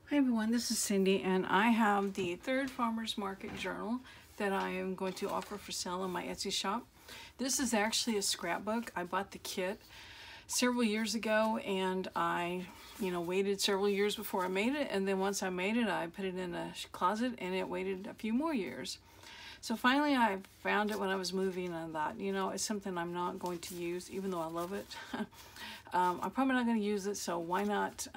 Hi everyone, this is Cindy, and I have the third Farmers Market journal that I am going to offer for sale on my Etsy shop. This is actually a scrapbook. I bought the kit several years ago, and I waited several years before I made it, and then once I made it, I put it in a closet and it waited a few more years. So finally I found it when I was moving, and I thought, it's something I'm not going to use, even though I love it. I'm probably not going to use it, so why not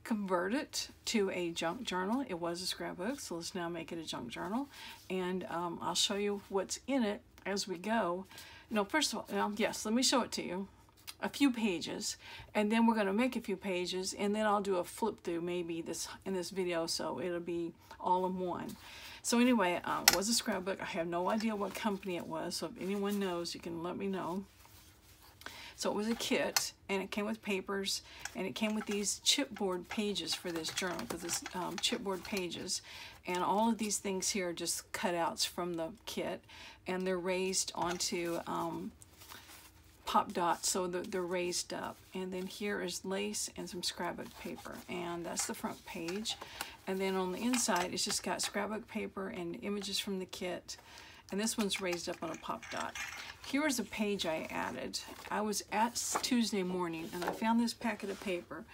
convert it to a junk journal? It was a scrapbook, so let's now make it a junk journal, and I'll show you what's in it as we go. First of all, yes, let me show it to you. A few pages, and then we're going to make a few pages, and then I'll do a flip through maybe in this video, so it'll be all in one. So anyway, it was a scrapbook. I have no idea what company it was, so if anyone knows, you can let me know. So it was a kit, and it came with papers, and it came with these chipboard pages for this journal, because it's chipboard pages, and all of these things here are just cutouts from the kit, and they're raised onto pop dots, so they're raised up. And then here is lace and some scrapbook paper, and that's the front page. And then on the inside, it's just got scrapbook paper and images from the kit, and this one's raised up on a pop dot. Here is a page I added. I was at Tuesday morning, and I found this packet of paper,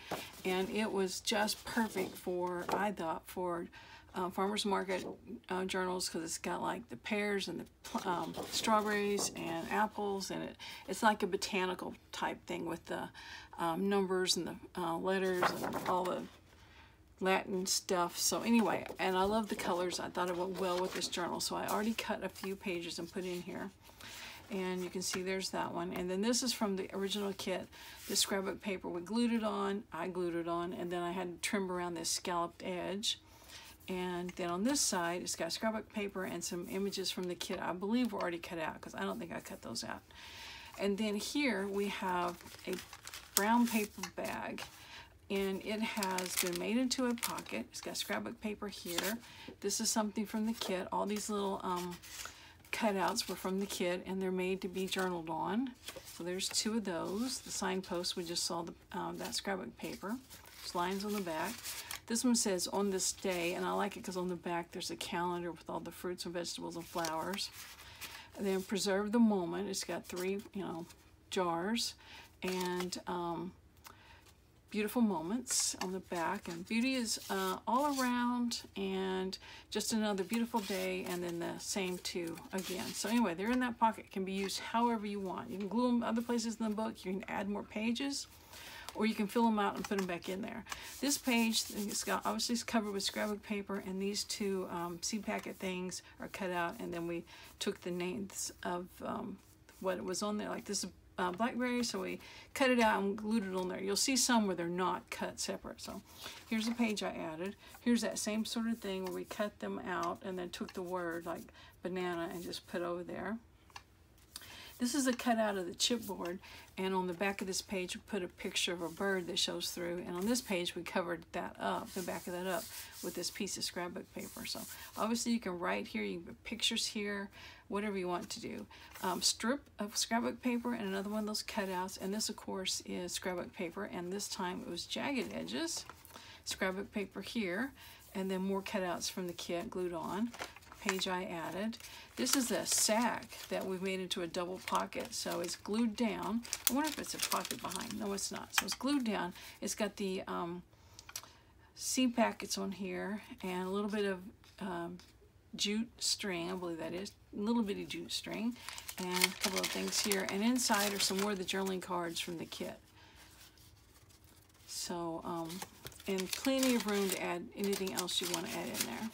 and it was just perfect for, I thought, for farmers market journals, because it's got like the pears and the strawberries and apples, and it's like a botanical type thing with the numbers and the letters and all the Latin stuff. So anyway, and I love the colors. I thought it went well with this journal, so I already cut a few pages and put in here, and you can see there's that one. And then this is from the original kit, the scrapbook paper. We glued it on, I glued it on, and then I had to trim around this scalloped edge. And then on this side, it's got scrapbook paper and some images from the kit. I believe were already cut out, because I don't think I cut those out. And then here we have a brown paper bag, and it has been made into a pocket. It's got scrapbook paper here. This is something from the kit. All these little cutouts were from the kit, and they're made to be journaled on. So there's two of those. The signpost, we just saw that scrapbook paper. There's lines on the back. This one says on this day, and I like it because on the back there's a calendar with all the fruits and vegetables and flowers. And then preserve the moment. It's got three, jars, and beautiful moments on the back, and beauty is all around, and just another beautiful day, and then the same two again. So anyway, they're in that pocket. Can be used however you want. You can glue them other places in the book. You can add more pages, or you can fill them out and put them back in there. This page, obviously it's covered with scrapbook paper, and these two seed packet things are cut out, and then we took the names of what it was on there. Like this is blackberry, so we cut it out and glued it on there. You'll see some where they're not cut separate. So here's a page I added. Here's that same sort of thing where we cut them out and then took the word like banana and just put over there. This is a cutout of the chipboard, and on the back of this page we put a picture of a bird that shows through, and on this page we covered that up, the back of that up, with this piece of scrapbook paper. So obviously you can write here, you can put pictures here, whatever you want to do. Strip of scrapbook paper and another one of those cutouts, and this of course is scrapbook paper, and this time it was jagged edges. Scrapbook paper here, and then more cutouts from the kit glued on. Page I added. This is a sack that we've made into a double pocket, so it's glued down. I wonder if it's a pocket behind. No, it's not. So it's glued down. It's got the seed packets on here, and a little bit of jute string, I believe that is, a little bitty jute string, and a couple of things here. And inside are some more of the journaling cards from the kit. So, and plenty of room to add anything else you want to add in there.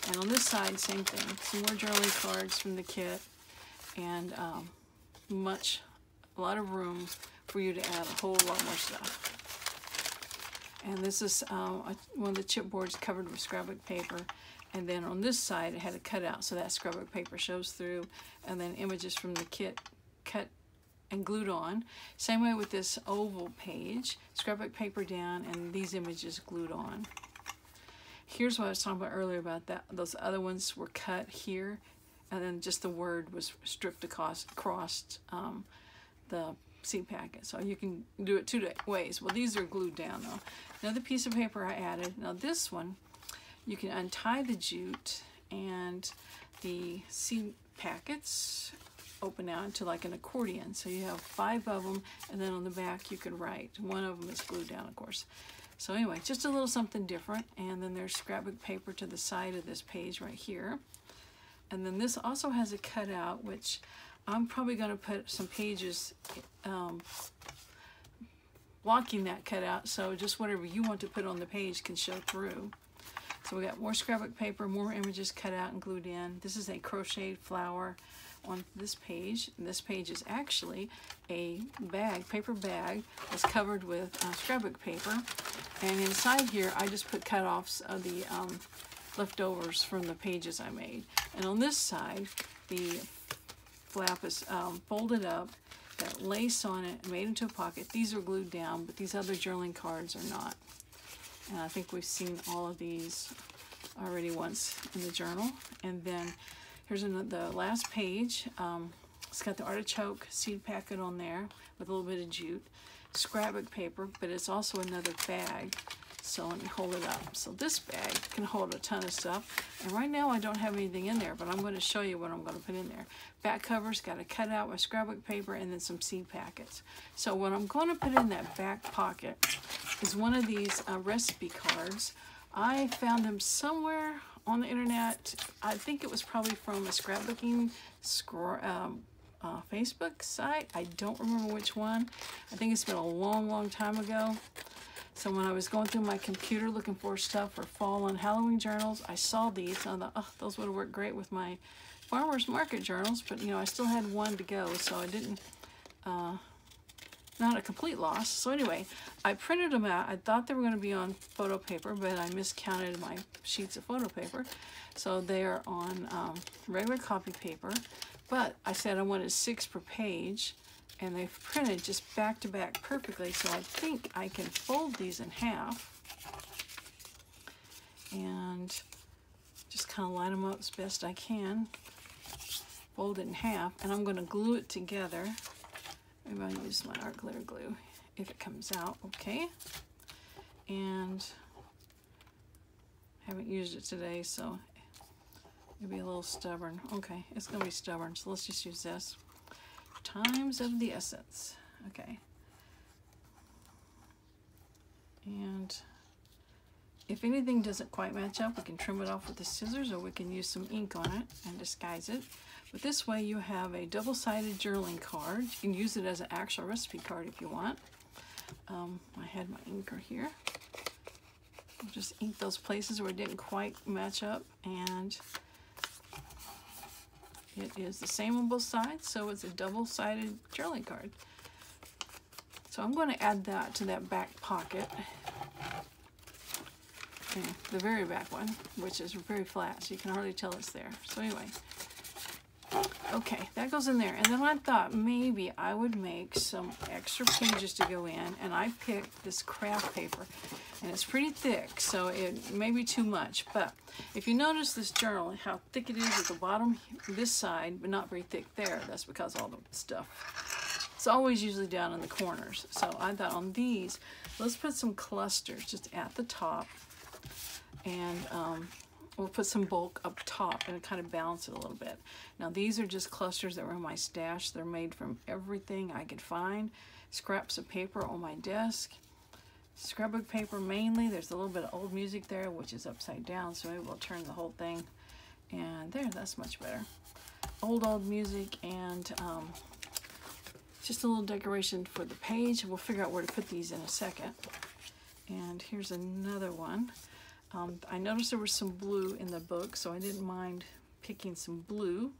And on this side, same thing, some more journaling cards from the kit, and a lot of room for you to add a whole lot more stuff. And this is one of the chipboards covered with scrapbook paper, and then on this side it had a cutout, so that scrapbook paper shows through, and then images from the kit cut and glued on. Same way with this oval page, scrapbook paper down, and these images glued on. Here's what I was talking about earlier about that. Those other ones were cut here, and then just the word was stripped across the seed packet. So you can do it two ways. Well, these are glued down though. Another piece of paper I added. Now this one, you can untie the jute and the seed packets open out into like an accordion. So you have 5 of them, and then on the back you can write. One of them is glued down, of course. So anyway, just a little something different. And then there's scrapbook paper to the side of this page right here. And then this also has a cutout, which I'm probably going to put some pages blocking that cutout, so just whatever you want to put on the page can show through. So we got more scrapbook paper, more images cut out and glued in. This is a crocheted flower on this page. And this page is actually a bag, paper bag, that's covered with scrapbook paper. And inside here, I just put cutoffs of the leftovers from the pages I made. And on this side, the flap is folded up, got lace on it, made into a pocket. These are glued down, but these other journaling cards are not. And I think we've seen all of these already once in the journal. And then here's the last page. It's got the artichoke seed packet on there with a little bit of jute, scrapbook paper, but it's also another bag. So let me hold it up. So this bag can hold a ton of stuff. And right now I don't have anything in there, but I'm going to show you what I'm going to put in there. Back cover's got a cutout with scrapbook paper and then some seed packets. So what I'm going to put in that back pocket is one of these recipe cards. I found them somewhere on the internet. I think it was probably from a scrapbooking Facebook site. I don't remember which one. I think it's been a long, long time ago. So when I was going through my computer looking for stuff for fall and Halloween journals, I saw these and I thought, oh, those would have worked great with my farmer's market journals, but you know, I still had one to go, so I didn't, not a complete loss. So anyway, I printed them out. I thought they were going to be on photo paper, but I miscounted my sheets of photo paper. So they are on regular copy paper, but I said I wanted 6 per page. And they've printed just back to back perfectly, so I think I can fold these in half and just kind of line them up as best I can. Fold it in half, and I'm going to glue it together. Maybe I'll use my art glitter glue if it comes out, okay? And I haven't used it today, so it'll be a little stubborn. Okay, it's going to be stubborn, so let's just use this. Times of the essence. Okay. And if anything doesn't quite match up, we can trim it off with the scissors, or we can use some ink on it and disguise it. But this way you have a double-sided journaling card. You can use it as an actual recipe card if you want. I had my inker here. I'll just ink those places where it didn't quite match up, and it is the same on both sides, so it's a double-sided journaling card. So I'm going to add that to that back pocket, and the very back one, which is very flat, so you can hardly tell it's there. So anyway, okay, that goes in there. And then I thought maybe I would make some extra pages to go in, and I picked this craft paper. And it's pretty thick, so it may be too much. But if you notice this journal, how thick it is at the bottom, this side, but not very thick there, that's because all the stuff, it's always usually down in the corners. So I thought on these, let's put some clusters just at the top. And we'll put some bulk up top and kind of balance it a little bit. Now these are just clusters that were in my stash. They're made from everything I could find. Scraps of paper on my desk. Scrapbook paper mainly. There's a little bit of old music there, which is upside down, so maybe we'll turn the whole thing. And there, that's much better. Old music, and just a little decoration for the page. We'll figure out where to put these in a second. And here's another one. I noticed there was some blue in the book, so I didn't mind picking some blue.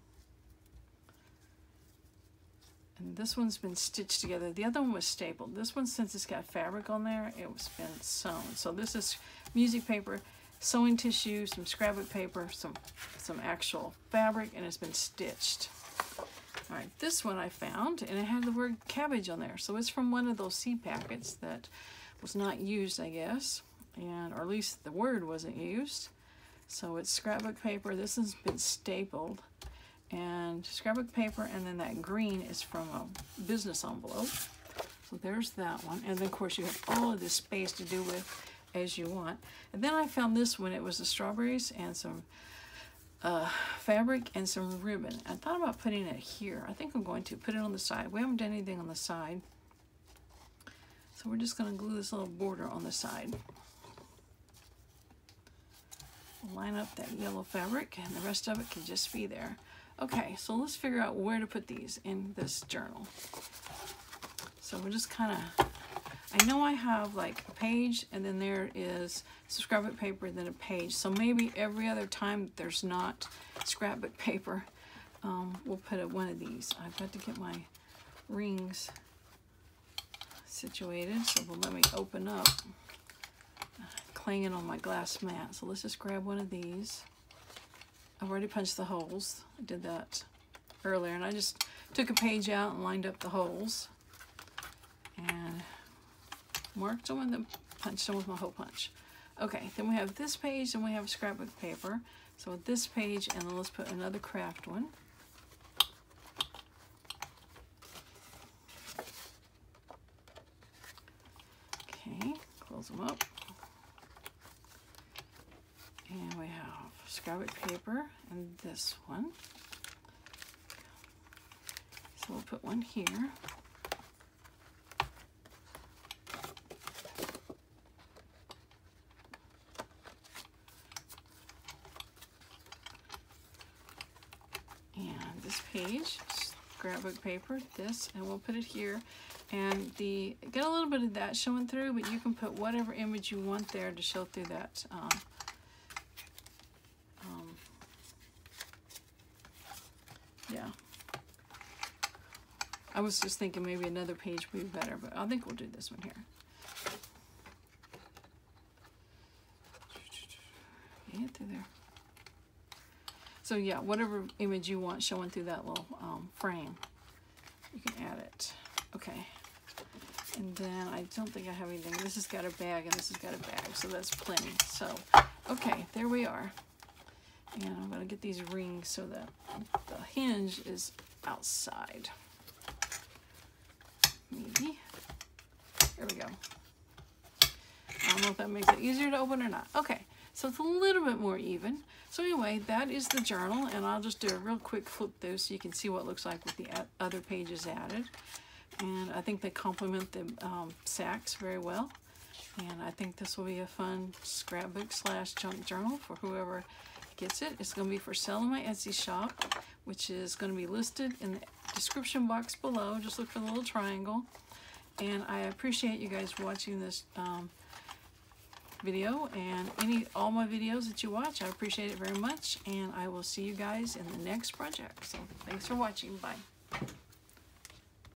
And this one's been stitched together. The other one was stapled. This one, since it's got fabric on there, it's been sewn. So this is music paper, sewing tissue, some scrapbook paper, some actual fabric, and it's been stitched. All right, this one I found, and it had the word cabbage on there. So it's from one of those seed packets that was not used, I guess, or at least the word wasn't used. So it's scrapbook paper. This has been stapled. and scrapbook paper, and then that green is from a business envelope. So there's that one. And then of course you have all of this space to do with as you want. And then I found this one. It was the strawberries and some fabric and some ribbon. I thought about putting it here. I think I'm going to put it on the side. We haven't done anything on the side. So we're just going to glue this little border on the side. Line up that yellow fabric, and the rest of it can just be there. Okay, so let's figure out where to put these in this journal. So we're just kind of, I know I have like a page, and then there is scrapbook paper, and then a page. So maybe every other time there's not scrapbook paper, we'll put one of these. I've got to get my rings situated, so will let me open up. Clanging on my glass mat. So let's just grab one of these. I've already punched the holes. I did that earlier, and I just took a page out and lined up the holes and marked them and then punched them with my hole punch. Okay, then we have this page and we have scrapbook paper. So with this page, and then let's put another craft one. Okay, close them up. And we have scrapbook paper and this one. So we'll put one here. And this page, scrapbook paper, this, and we'll put it here. And get a little bit of that showing through, but you can put whatever image you want there to show through that. Yeah. I was just thinking maybe another page would be better, but I think we'll do this one here. Get through there. So yeah, whatever image you want showing through that little frame, you can add it. Okay. And then I don't think I have anything. This has got a bag and this has got a bag, so that's plenty. So, okay, there we are. And I'm going to get these rings so that the hinge is outside. Maybe. There we go. I don't know if that makes it easier to open or not. Okay, so it's a little bit more even. So anyway, that is the journal, and I'll just do a real quick flip through so you can see what it looks like with the other pages added. And I think they complement the sacks very well. And I think this will be a fun scrapbook / junk journal for whoever gets it. It's going to be for sale in my Etsy shop, which is going to be listed in the description box below. Just look for the little triangle. And I appreciate you guys watching this video, and all my videos that you watch. I appreciate it very much, and I will see you guys in the next project. So thanks for watching. Bye.